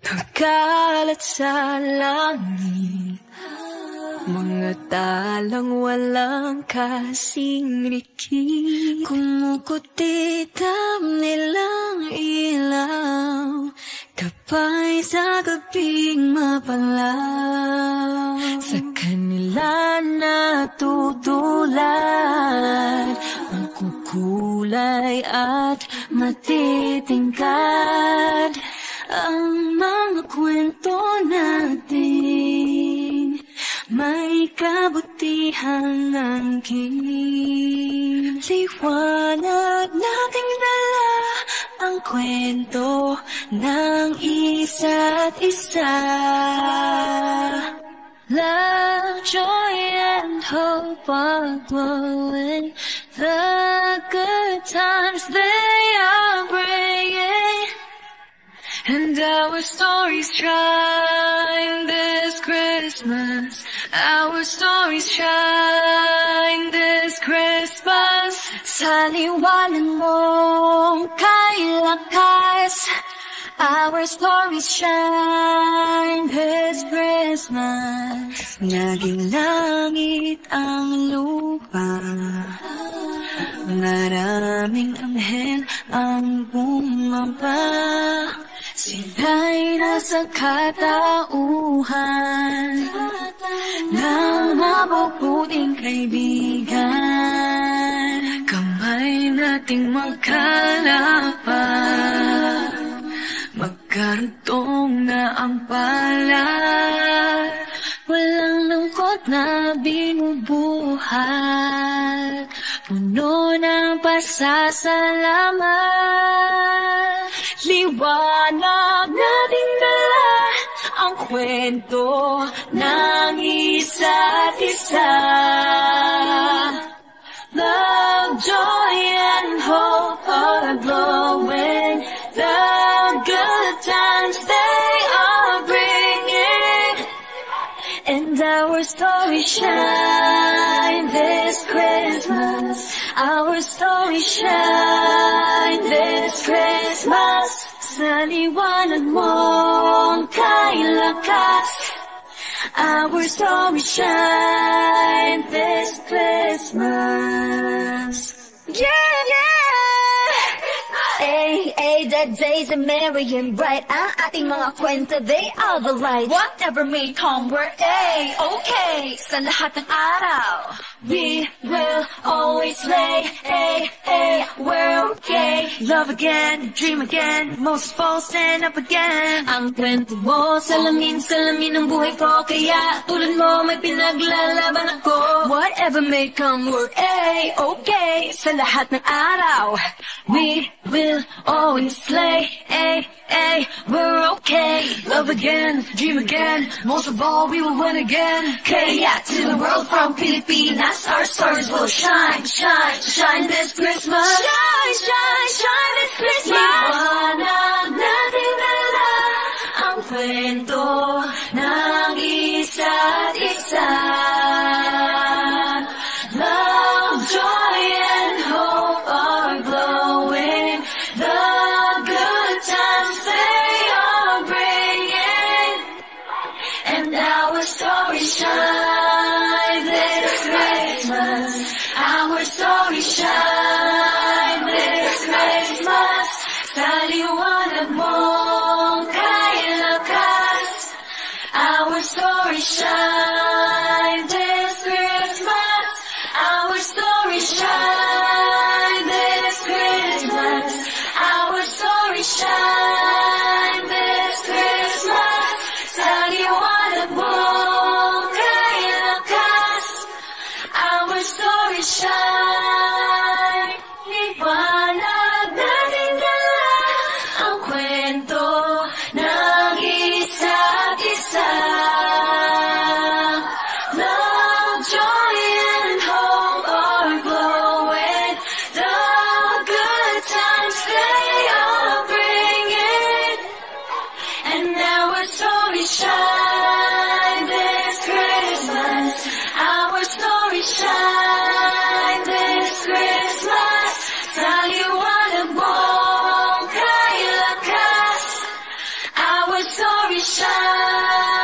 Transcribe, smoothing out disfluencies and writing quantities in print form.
Pagkalat sa langit, mga talang walang kasing likid, kumukutitam nilang ilaw, kapay sa gabing mapalaw. Sa kanila natutulad, magkukulay at matitingkad ang mga kwento natin, may kabutihang angkin. Liwanag nating dala ang kwento ng isa't isa. Love, joy, and hope are glowing. The good times they are bringing, and our stories shine this Christmas. Our stories shine this Christmas. Sa liwanag mong kay lakas, our stories shine this Christmas. Naging langit ang lupa, maraming anghel ang bumaba. Sila'y nasa katauhan ng mabubuting kaibigan. Kamay nating magkalapat, magkarutong na ang palad. Walang lungkot na binubuhat, puno ng pasasalamat. Liwanag nating dala ang kwento ng isa't isa. Love, joy, and hope are glowing. The good times they are bringing, and our story shine this Christmas. Our story shine this Christmas. Sa liwanag mong kay lakas, our story shine this Christmas. Yeah, yeah! Ay, ay, the days are merry and bright. Ang ating mga kwento, they are the light. Whatever may come, we're A-okay. Sa lahat ng araw, we will always play. Ay, ay, we're okay. Love again, dream again, most of all stand up again. Ang kwento mo, salamin, salamin ng buhay ko. Kaya tulad mo, may pinaglalaban ako. Whatever may come, we're A-okay. Sa lahat ng araw, we will always slay, ay, ay, we're okay. Love again, dream again, most of all we will win again. Kaya to the world from Pilipinas, our stars will shine, shine, shine this Christmas. Shine, shine, shine this Christmas. Liwanag natin dala ang kwento ng isa't isa. Love, joy, and hope are glowing. The good times they are bringing, and our story shine this Christmas. Our story shine this Christmas. Sa liwanag mong kay lakas, our story shine this Christmas. Our story shine this Christmas. Our story shine this Christmas. Sa liwanag mong kay lakas, our story shine. Liwanag natin dala ang kwento ng isa't isa. Love, joy, and hope are glowing. The good times they are bringing, and our story shine this Christmas. Our story shine this Christmas. Sa liwanag mong kay lakas, our story story shine.